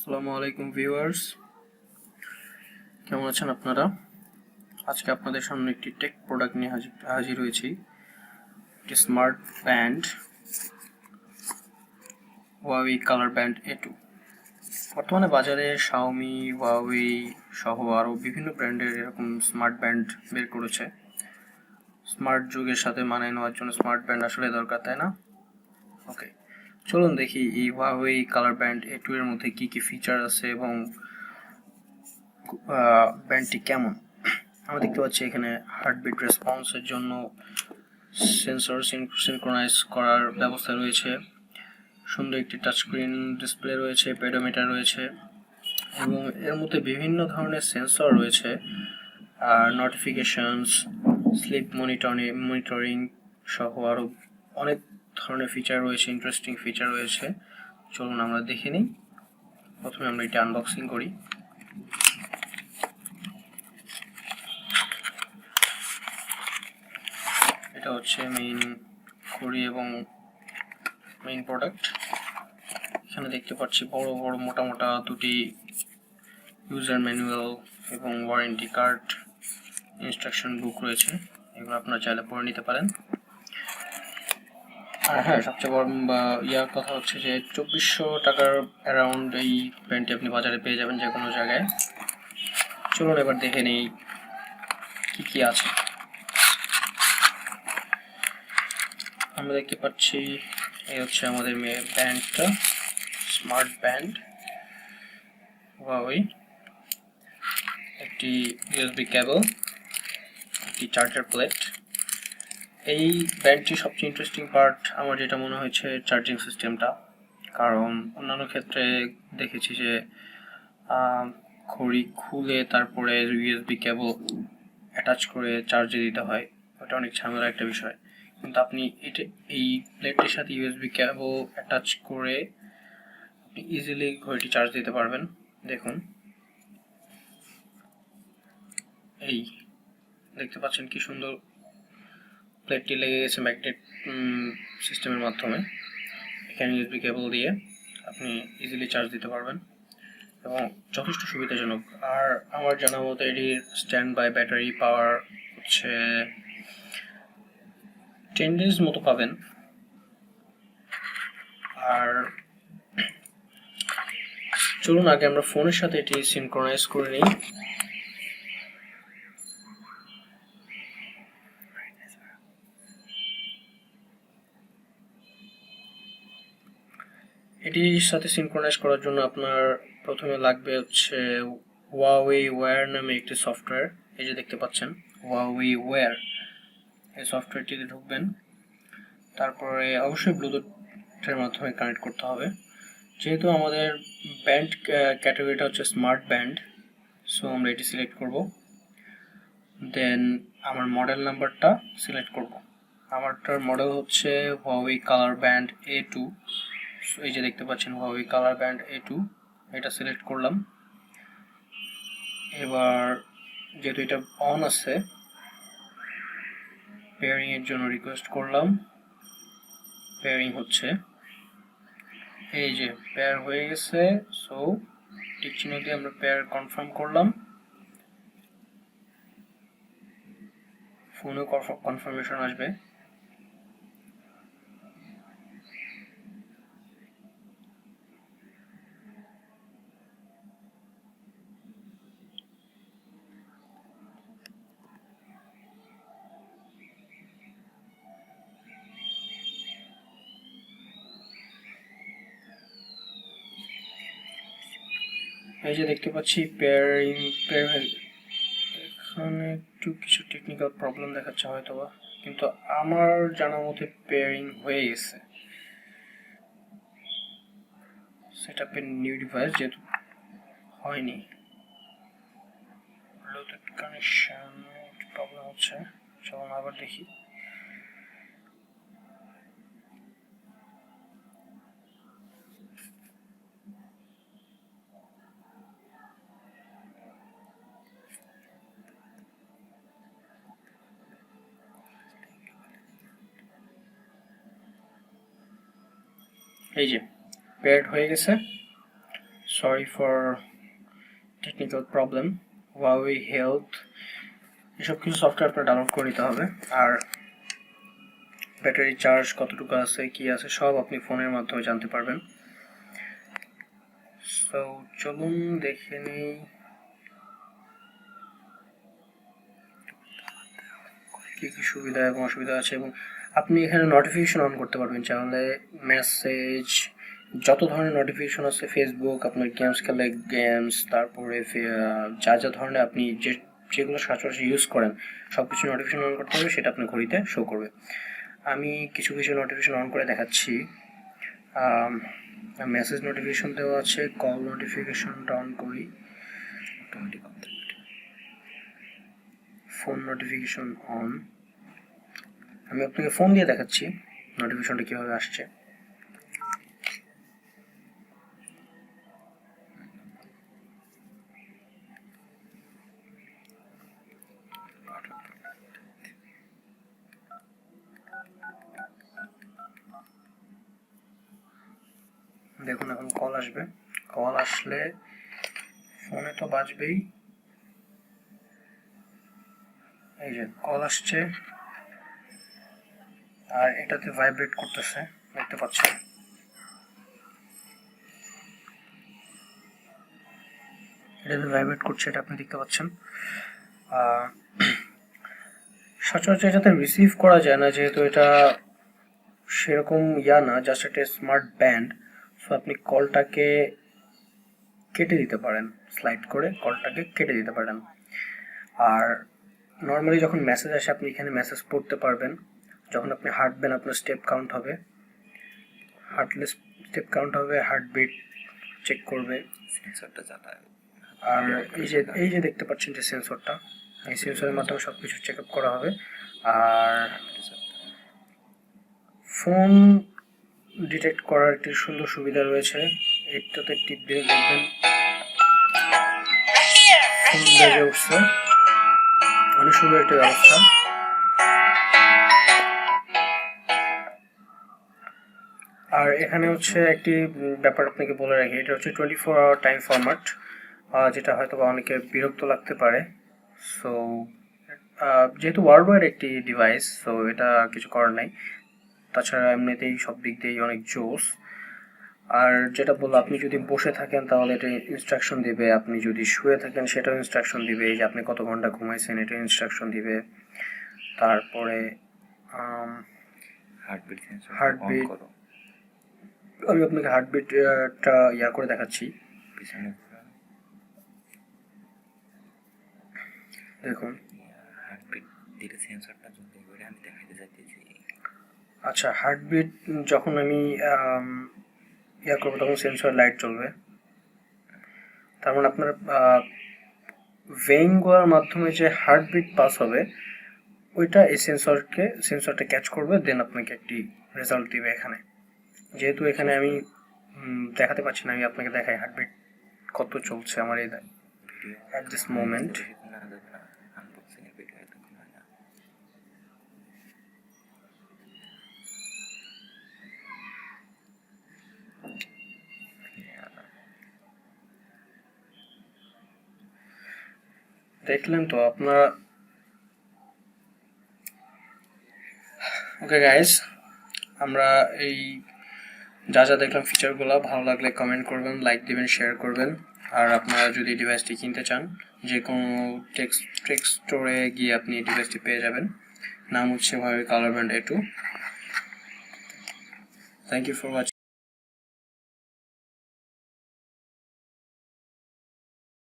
আসসালামু আলাইকুম ভিউয়ার্স, কেমন আছেন আপনারা? আজকে আপনাদের সামনে একটি টেক প্রোডাক্ট নিয়ে হাজির হয়েছি। একটি smart band Huawei Color Band A2। বর্তমানে বাজারে Xiaomi, Huawei সহ আরও বিভিন্ন ব্র্যান্ডের এরকম স্মার্ট ব্যান্ড বের করেছে। স্মার্ট যুগের সাথে মানিয়ে নেওয়ার জন্য স্মার্ট ব্যান্ড আসলে দরকার, তাই না? ওকে, চলুন দেখি এই Huawei Color Band A2 এর মধ্যে কি কি ফিচার আছে এবং ব্যান্ডটি কেমন। আমরা দেখতে পাচ্ছি এখানে হার্টবিট রেসপন্সের জন্য সেন্সর সিনক্রোনাইজ করার ব্যবস্থা রয়েছে, সুন্দর একটি টাচস্ক্রিন ডিসপ্লে রয়েছে, পেডোমিটার রয়েছে এবং এর মধ্যে বিভিন্ন ধরনের সেন্সর রয়েছে, আর নোটিফিকেশনস, স্লিপ মনিটরিং সহ আরও অনেক ধরনের ফিচার রয়েছে, ইন্টারেস্টিং ফিচার রয়েছে। চলুন আমরা দেখে নিই। প্রথমে আমরা এটা আনবক্সিং করি। এটা হচ্ছে মেইন ঘড়ি এবং মেইন প্রোডাক্ট। এখানে দেখতে পাচ্ছি বড় বড় মোটা মোটা দুটি ইউজার ম্যানুয়াল এবং ওয়ারেন্টি কার্ড, ইনস্ট্রাকশন বুক রয়েছে, এগুলো আপনারা চাইলে পড়ে নিতে পারেন। আর হ্যাঁ, সবচেয়ে বড় কথা হচ্ছে যে 2400 টাকার অ্যারাউন্ড এই ব্যান্ডটি আপনি বাজারে পেয়ে যাবেন যে কোনো জায়গায়। চলুন এবার দেখে নিই কি কি আছে। আমরা দেখতে পাচ্ছি এই হচ্ছে আমাদের ব্যান্ডটা, স্মার্ট ব্যান্ড Huawei, একটি ইউএসবি কেবল, একটি চার্জার প্লেট। এই ব্যান্ডটির সবচেয়ে ইন্টারেস্টিং পার্ট আমার যেটা মনে হয়েছে চার্জিং সিস্টেমটা, কারণ অন্যান্য ক্ষেত্রে দেখেছি যে ঘড়ি খুলে তারপরে ইউএসবি কেবল অ্যাটাচ করে চার্জে দিতে হয়, ওটা অনেক ঝামেলার একটা বিষয়। কিন্তু আপনি এই প্লেটটির সাথে ইউএসবি কেবল অ্যাটাচ করে আপনি ইজিলি ঘড়িটি চার্জ দিতে পারবেন। দেখুন, এই দেখতে পাচ্ছেন কি সুন্দর প্লেটটি লেগে গেছে ম্যাগনেট সিস্টেমের মাধ্যমে। এখানে ইউএসবি কেবল দিয়ে আপনি ইজিলি চার্জ দিতে পারবেন এবং যথেষ্ট সুবিধাজনক। আর আমার জানা মতো এটির স্ট্যান্ড বাই ব্যাটারি পাওয়ার হচ্ছে 10 days মতো পাবেন। আর চলুন আগে আমরা ফোনের সাথে এটি সিনক্রোনাইজ করে নিই। এটির সাথে সিনক্রোনাইজ করার জন্য আপনার প্রথমে লাগবে হচ্ছে Huawei Wear নামে একটি সফটওয়্যার। এই যে দেখতে পাচ্ছেন Huawei Wear, এই সফটওয়্যারটিতে ঢুকবেন। তারপরে অবশ্যই ব্লুটুথের মাধ্যমে কানেক্ট করতে হবে। যেহেতু আমাদের ব্যান্ড ক্যাটাগরিটা হচ্ছে স্মার্ট ব্যান্ড, সো আমরা এটি সিলেক্ট করব। দেন আমার মডেল নাম্বারটা সিলেক্ট করব। আমারটার মডেল হচ্ছে Huawei Color Band A2। এই যে দেখতে পাচ্ছেন Huawei Color Band A2, এটা সিলেক্ট করলাম। এবার যেহেতু এটা অন আছে, পেয়ারিং এর জন্য রিকোয়েস্ট করলাম। পেয়ারিং হচ্ছে, এই যে পেয়ার হয়ে গেছে। সো টিক চিহ্ন দিয়ে আমরা পেয়ার কনফার্ম করলাম। ফোনে কনফার্মেশন আসবে। এই যে দেখতে পাচ্ছি পেয়ারিং এখানে একটু কিছু টেকনিক্যাল প্রবলেম দেখাচ্ছে হয়তোবা, কিন্তু আমার জানা মতে পেয়ারিং হয়ে গেছে। সেটআপের নিউ ডিভাইস যেহেতু হয়নি, ব্লুটুথ কানেকশন প্রবলেম হচ্ছে। চলুন আবার দেখি। এই যে পেয়ার্ড হয়ে গেছে। Sorry for technical problem. Huawei health, এসব কিছু সফটওয়্যার আপনার ডাউনলোড করে নিতে হবে। আর ব্যাটারি চার্জ কতটুকু আছে, কি আছে, সব আপনি ফোনের মাধ্যমে জানতে পারবেন। সো চলুন দেখে নিই কি কি সুবিধা এবং অসুবিধা আছে। এবং আপনি এখানে নোটিফিকেশন অন করতে পারবেন, চ্যানেলে মেসেজ, যত ধরনের নোটিফিকেশন আছে, ফেসবুক, আপনার গেমস খেলে গেমস, তারপরে যা যা ধরনের আপনি যেগুলো সচরাচর ইউজ করেন সব কিছু নোটিফিকেশন অন করতে হবে, সেটা আপনার ঘড়িতে শো করবে। আমি কিছু কিছু নোটিফিকেশন অন করে দেখাচ্ছি। মেসেজ নোটিফিকেশন দেওয়া আছে, কল নোটিফিকেশনটা অন করি, ফোন নোটিফিকেশন অন। আমি আপনাকে ফোন দিয়ে দেখাচ্ছি নোটিফিকেশনটা কীভাবে আসছে। দেখুন এখন কল আসবে, কল আসলে ফোনে তো বাজবেই। এই যে কল আসছে, আর এটাতে ভাইব্রেট করতেছে, দেখতে পাচ্ছেন। এটাতে ভাইব্রেট করছে, এটা আপনি দেখতে পাচ্ছেন। সচরাচর এটাতে রিসিভ করা যায় না, যেহেতু এটা সেরকম না, জাস্ট একটা স্মার্ট ব্যান্ড। সো আপনি কলটাকে কেটে দিতে পারেন, স্লাইড করে কলটাকে কেটে দিতে পারেন। আর নর্মালি যখন মেসেজ আসে আপনি এখানে মেসেজ পড়তে পারবেন। যখন আপনি হাঁটবেন আপনার স্টেপ কাউন্ট হবে, হাঁটলে স্টেপ কাউন্ট হবে, হার্টবিট চেক করবে। আর এই যে দেখতে পাচ্ছেন যে সেন্সরটা, এই সেন্সরের মাধ্যমে সব কিছু চেক আপ করা হবে। আর ফোন ডিটেক্ট করার একটি সুন্দর সুবিধা রয়েছে, এটাতে টিপ দিয়ে দেখবেন ফোন বেজে উঠছে, অনেক সুন্দর একটি ব্যবস্থা। আর এখানে হচ্ছে একটি ব্যাপার আপনাকে বলে রাখি, এটা হচ্ছে 24 আওয়ার টাইম ফরম্যাট, যেটা হয়তো বা অনেকে বিরক্ত লাগতে পারে। সো যেহেতু ওয়ার্ল্ড ওয়াইড একটি ডিভাইস, সো এটা কিছু করার নাই। তাছাড়া এমনিতেই সব দিক দিয়েই অনেক জোস। আর যেটা বললো, আপনি যদি বসে থাকেন তাহলে এটা ইনস্ট্রাকশন দিবে, আপনি যদি শুয়ে থাকেন সেটাও ইনস্ট্রাকশন দিবে, যে আপনি কত ঘন্টা ঘুমাইছেন এটা ইনস্ট্রাকশন দিবে। তারপরে হার্টবিট, আমি আপনাকে হার্টবিটটা করে দেখাচ্ছি। দেখুন, আচ্ছা, হার্টবিট যখন আমি করবো তখন সেন্সর লাইট জ্বলবে। তার মানে আপনার ভেইনগুলোর মাধ্যমে যে হার্টবিট পাস হবে ওইটা এই সেন্সরটা ক্যাচ করবে, দেন আপনাকে একটি রেজাল্ট দিবে। এখানে যেহেতু এখানে আমি দেখাতে পাচ্ছি না, আমি আপনাকে দেখাই হার্টবিট কত চলছে আমার এই অ্যাট দিস মোমেন্ট। দেখলেন তো আপনারা। ওকে গাইজ, আমরা এই যা যা দেখলাম ফিচারগুলো ভালো লাগলে কমেন্ট করবেন, লাইক দিবেন, শেয়ার করবেন। আর আপনারা যদি ডিভাইসটি কিনতে চান, যে কোনো টেক স্টোরে গিয়ে আপনি ডিভাইসটি পেয়ে যাবেন। নাম হচ্ছে Huawei Color Band A2। Thank you for watching.